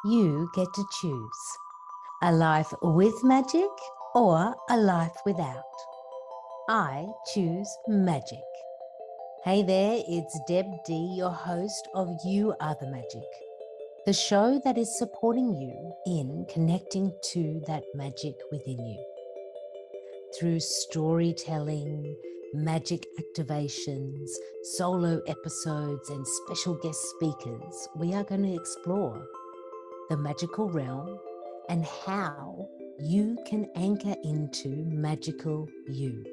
You get to choose a life with magic or a life without. I choose magic. Hey there, it's Deb D, your host of You Are the Magic, the show that is supporting you in connecting to that magic within you. Through storytelling, magic activations, solo episodes, and special guest speakers, we are going to explore the magical realm and how you can anchor into magical you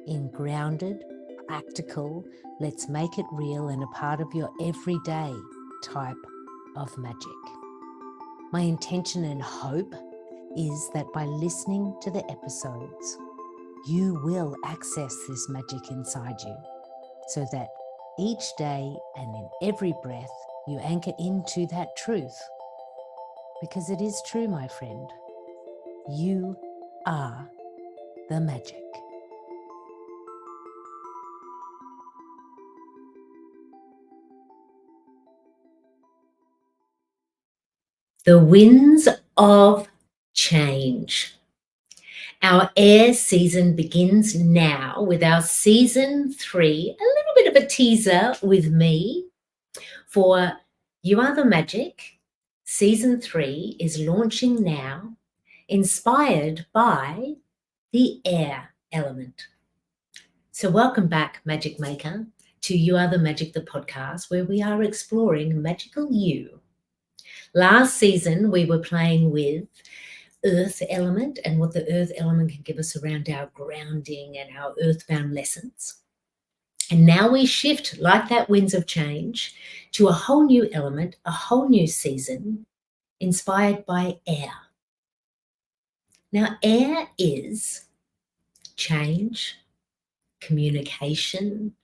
in grounded, practical, let's make it real and a part of your everyday type of magic. My intention and hope is that by listening to the episodes, you will access this magic inside you so that each day and in every breath, you anchor into that truth. Because it is true, my friend, you are the magic. The winds of change. Our air season begins now with our season 3, a little bit of a teaser with me for You Are the Magic. Season 3 is launching now, inspired by the air element. So welcome back, Magic Maker, to You Are the Magic, the podcast, where we are exploring magical you. Last season, we were playing with earth element and what the earth element can give us around our grounding and our earthbound lessons. And now we shift, like that winds of change, to a whole new element, a whole new season, inspired by air. Now, air is change, communication,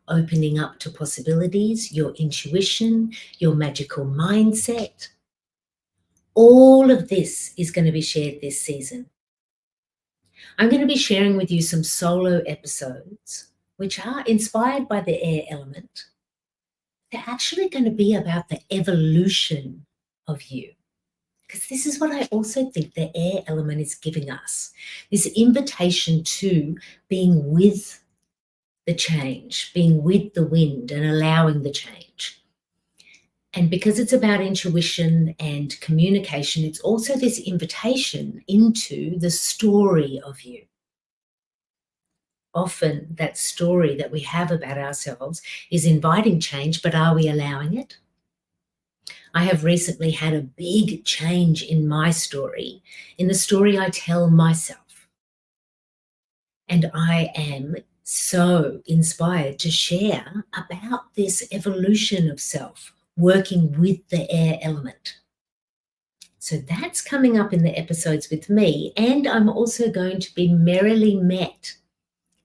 opening up to possibilities, your intuition, your magical mindset. All of this is going to be shared this season. I'm going to be sharing with you some solo episodes which are inspired by the air element. They're actually going to be about the evolution of you. Because this is what I also think the air element is giving us, this invitation to being with the change, being with the wind and allowing the change. And because it's about intuition and communication, it's also this invitation into the story of you. Often that story that we have about ourselves is inviting change, but are we allowing it? I have recently had a big change in my story, in the story I tell myself. And I am so inspired to share about this evolution of self, working with the air element. So that's coming up in the episodes with me. And I'm also going to be merrily met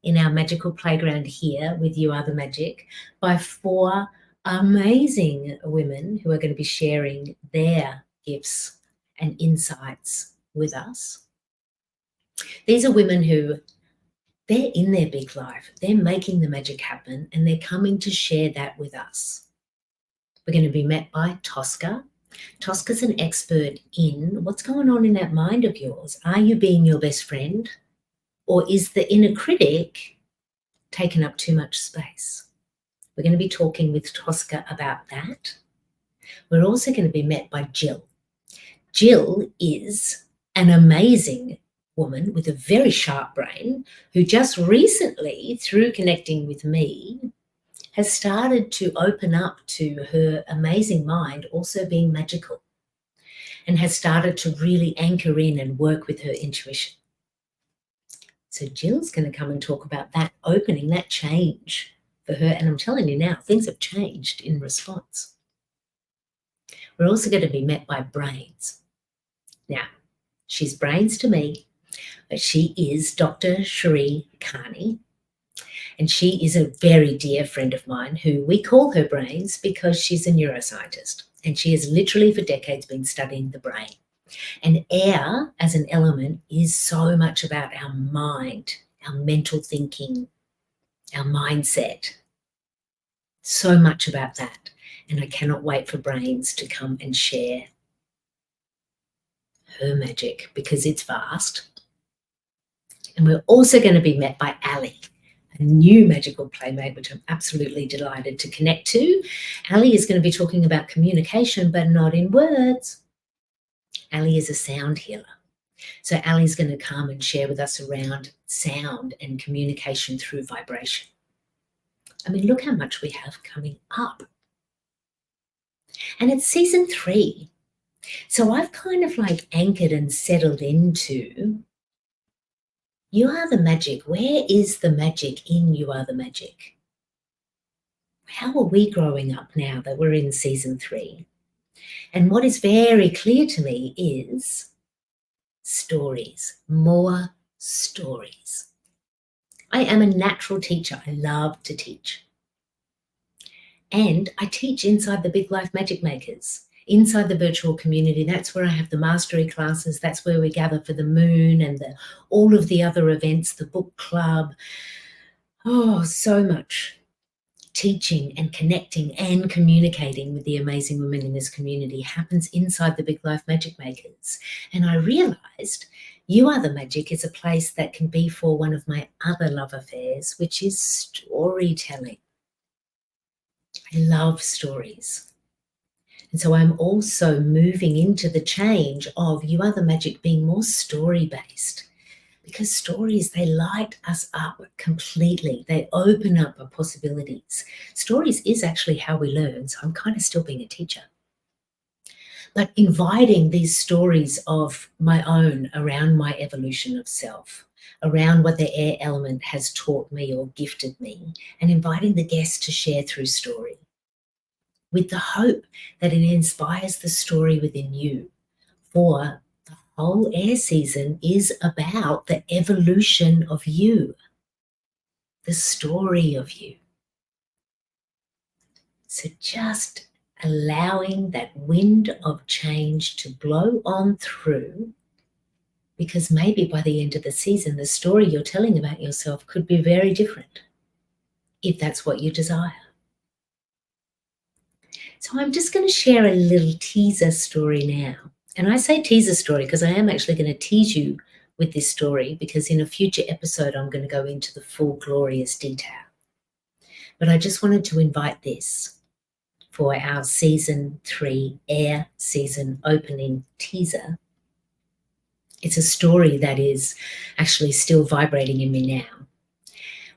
in our magical playground here with You Are the Magic by 4 amazing women who are going to be sharing their gifts and insights with us. These are women who, they're in their big life, they're making the magic happen, and they're coming to share that with us. We're going to be met by Tosca. Tosca's an expert in what's going on in that mind of yours. Are you being your best friend? Or is the inner critic taken up too much space? We're going to be talking with Tosca about that. We're also going to be met by Jill. Jill is an amazing woman with a very sharp brain who just recently, through connecting with me, has started to open up to her amazing mind also being magical and has started to really anchor in and work with her intuition. So Jill's going to come and talk about that opening, that change for her. And I'm telling you now, things have changed in response. We're also going to be met by Brains. Now, she's Brains to me, but she is Dr. Sheree Carney. And she is a very dear friend of mine who we call her Brains because she's a neuroscientist. And she has literally for decades been studying the brain. And air as an element is so much about our mind, our mental thinking, our mindset. So much about that. And I cannot wait for Brains to come and share her magic, because it's vast. And we're also going to be met by Ali, a new magical playmate, which I'm absolutely delighted to connect to. Ali is going to be talking about communication, but not in words. Ali is a sound healer. So Ali's going to come and share with us around sound and communication through vibration. I mean, look how much we have coming up. And it's season 3. So I've kind of like anchored and settled into You Are the Magic. Where is the magic in You Are the Magic? How are we growing up now that we're in season 3? And what is very clear to me is stories, more stories. I am a natural teacher. I love to teach. And I teach inside the Big Life Magic Makers, inside the virtual community. That's where I have the mastery classes. That's where we gather for the moon and all of the other events, the book club. Oh, so much teaching and connecting and communicating with the amazing women in this community happens inside the Big Life Magic Makers. And I realized You Are the Magic is a place that can be for one of my other love affairs, which is storytelling. I love stories. And so I'm also moving into the change of You Are the Magic being more story-based, because stories, they light us up completely. They open up our possibilities. Stories is actually how we learn, so I'm kind of still being a teacher. But inviting these stories of my own around my evolution of self, around what the air element has taught me or gifted me, and inviting the guests to share through story, with the hope that it inspires the story within you. For the whole air season is about the evolution of you, the story of you. So just allowing that wind of change to blow on through, because maybe by the end of the season, the story you're telling about yourself could be very different, if that's what you desire. So I'm just going to share a little teaser story now. And I say teaser story because I am actually going to tease you with this story, because in a future episode, I'm going to go into the full glorious detail. But I just wanted to invite this for our season 3 air season opening teaser. It's a story that is actually still vibrating in me now.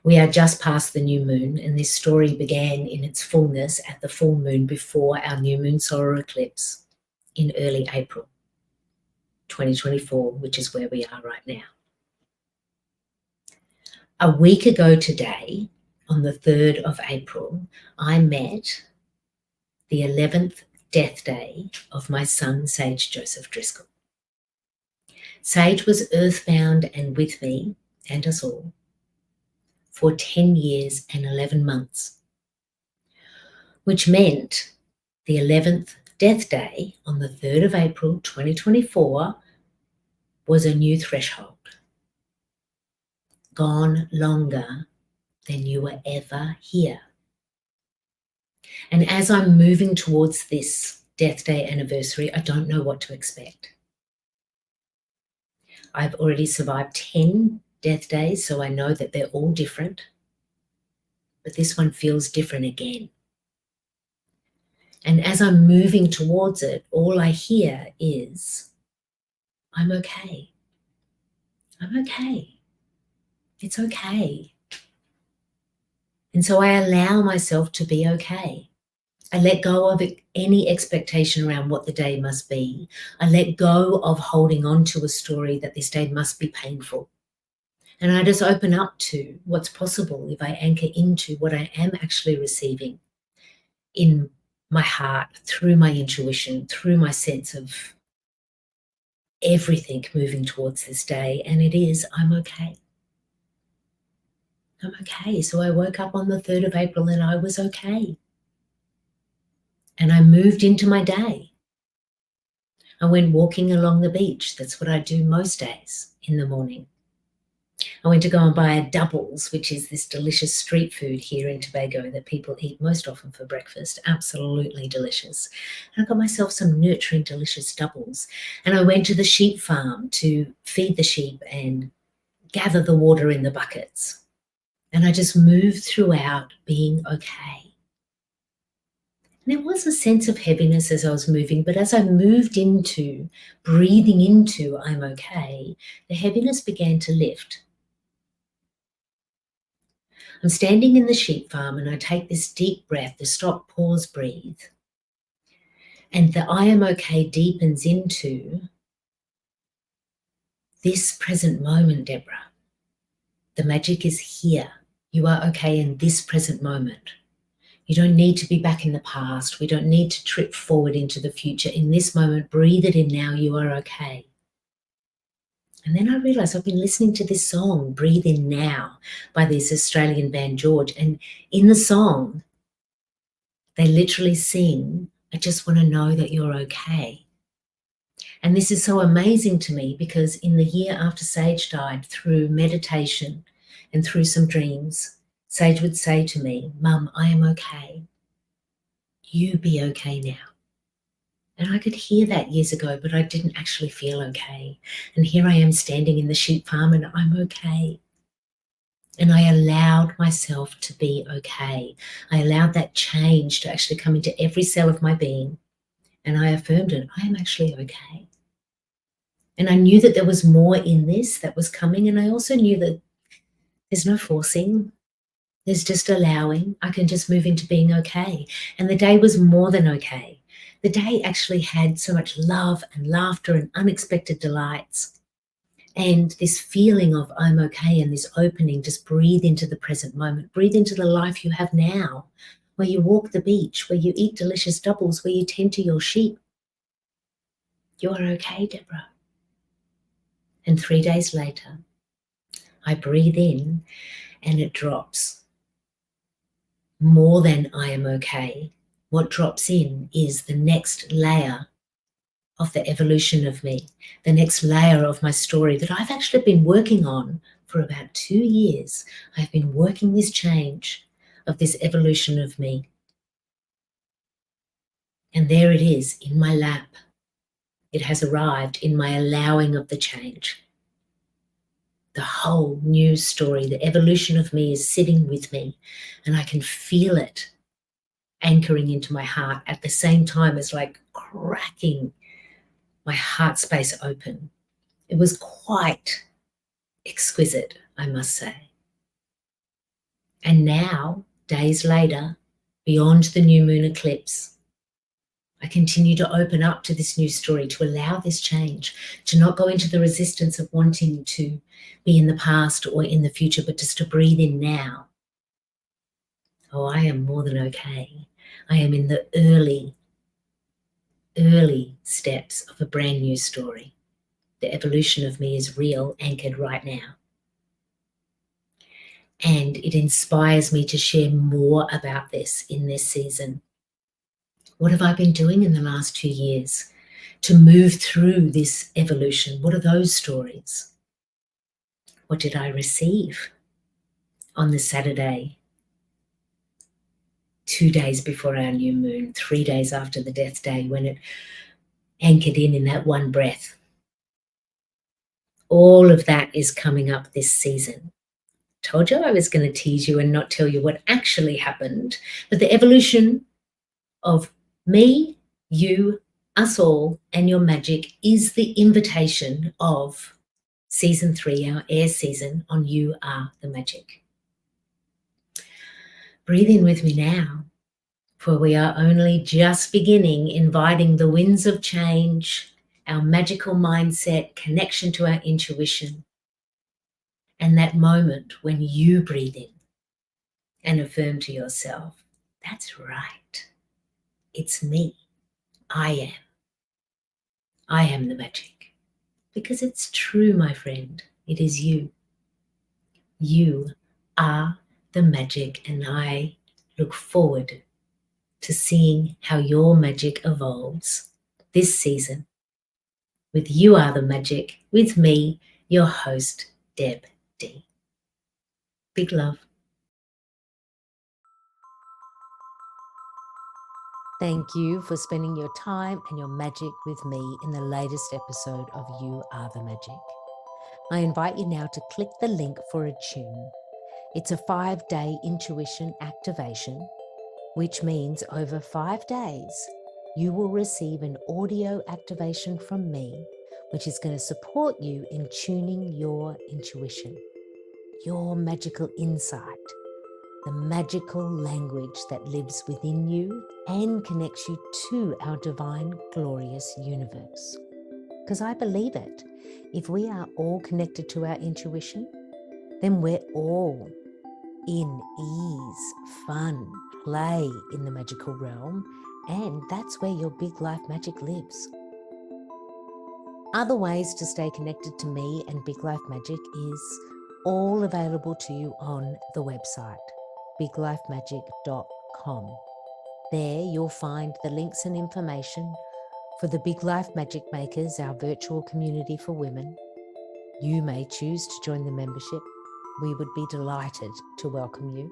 We are just past the new moon, and this story began in its fullness at the full moon before our new moon solar eclipse in early April 2024, which is where we are right now. A week ago today, on the 3rd of April, I met the 11th death day of my son, Sage Joseph Driscoll. Sage was earthbound and with me and us all for 10 years and 11 months, which meant the 11th death day on the 3rd of April 2024 was a new threshold. Gone longer than you were ever here. And as I'm moving towards this death day anniversary, I don't know what to expect. I've already survived 10 death days, so I know that they're all different. But this one feels different again. And as I'm moving towards it, all I hear is, I'm okay. I'm okay. It's okay. And so I allow myself to be okay. I let go of any expectation around what the day must be. I let go of holding on to a story that this day must be painful. And I just open up to what's possible if I anchor into what I am actually receiving in my heart, through my intuition, through my sense of everything moving towards this day. And it is, I'm okay. I'm okay. So I woke up on the 3rd of April and I was okay. And I moved into my day. I went walking along the beach. That's what I do most days in the morning. I went to go and buy a doubles, which is this delicious street food here in Tobago that people eat most often for breakfast. Absolutely delicious. And I got myself some nurturing, delicious doubles. And I went to the sheep farm to feed the sheep and gather the water in the buckets. And I just moved throughout being okay. And there was a sense of heaviness as I was moving, but as I moved into, breathing into I'm okay, the heaviness began to lift. I'm standing in the sheep farm and I take this deep breath, the stop, pause, breathe. And the I am okay deepens into this present moment, Debra. The magic is here. You are okay in this present moment. You don't need to be back in the past. We don't need to trip forward into the future. In this moment, breathe it in now. You are okay. And then I realised I've been listening to this song, Breathe In Now, by this Australian band, George. And in the song, they literally sing, I just want to know that you're okay. And this is so amazing to me because in the year after Sage died, through meditation and through some dreams, Sage would say to me, Mum, I am okay. You be okay now. And I could hear that years ago, but I didn't actually feel okay. And here I am standing in the sheep farm and I'm okay. And I allowed myself to be okay. I allowed that change to actually come into every cell of my being. And I affirmed it, I am actually okay. And I knew that there was more in this that was coming. And I also knew that there's no forcing. There's just allowing. I can just move into being okay. And the day was more than okay. The day actually had so much love and laughter and unexpected delights. And this feeling of I'm okay and this opening, just breathe into the present moment. Breathe into the life you have now, where you walk the beach, where you eat delicious doubles, where you tend to your sheep. You are okay, Debra. And 3 days later, I breathe in and it drops. More than I am okay. What drops in is the next layer of the evolution of me, the next layer of my story that I've actually been working on for about 2 years. I've been working this change of this evolution of me. And there it is in my lap. It has arrived in my allowing of the change. The whole new story, the evolution of me is sitting with me, and I can feel it anchoring into my heart at the same time as like cracking my heart space open. It was quite exquisite, I must say. And now, days later, beyond the new moon eclipse, I continue to open up to this new story, to allow this change, to not go into the resistance of wanting to be in the past or in the future, but just to breathe in now. Oh, I am more than okay. I am in the early steps of a brand new story. The evolution of me is real, anchored right now. And it inspires me to share more about this in this season. What have I been doing in the last 2 years to move through this evolution? What are those stories? What did I receive on the Saturday, 2 days before our new moon, 3 days after the death day, when it anchored in that one breath? All of that is coming up this season. Told you I was going to tease you and not tell you what actually happened, but the evolution of me, you, us all, and your magic is the invitation of season 3, our air season on You Are the Magic. Breathe in with me now, for we are only just beginning, inviting the winds of change, our magical mindset, connection to our intuition, and that moment when you breathe in and affirm to yourself, that's right, it's me, I am the magic. Because it's true, my friend, it is you. You are the magic, and I look forward to seeing how your magic evolves this season with You Are the Magic, with me, your host, Deb D. Big love. Thank you for spending your time and your magic with me in the latest episode of You Are the Magic. I invite you now to click the link for ATTUNE. It's a 5-day intuition activation, which means over 5 days, you will receive an audio activation from me, which is going to support you in tuning your intuition, your magical insight, the magical language that lives within you and connects you to our divine, glorious universe. Because I believe it. If we are all connected to our intuition, then we're all in ease, fun, play in the magical realm, and that's where your big life magic lives. Other ways to stay connected to me and Big Life Magic is all available to you on the website, biglifemagic.com. There you'll find the links and information for the Big Life Magic Makers, our virtual community for women. You may choose to join the membership. We would be delighted to welcome you.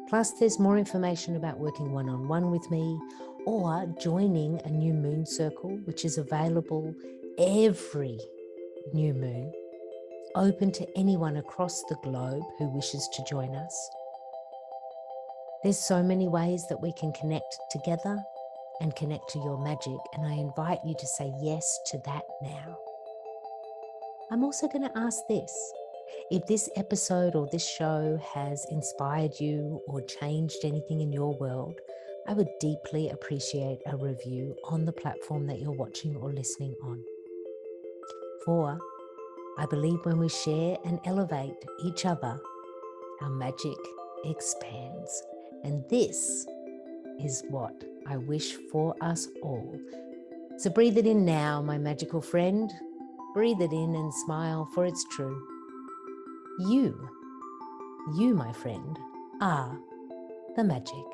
Plus, there's more information about working one-on-one with me or joining a new moon circle, which is available every new moon, open to anyone across the globe who wishes to join us. There's so many ways that we can connect together and connect to your magic, and I invite you to say yes to that now. I'm also going to ask this. If this episode or this show has inspired you or changed anything in your world, I would deeply appreciate a review on the platform that you're watching or listening on. For I believe when we share and elevate each other, our magic expands. And this is what I wish for us all. So breathe it in now, my magical friend. Breathe it in and smile, for it's true. You, my friend, are the magic.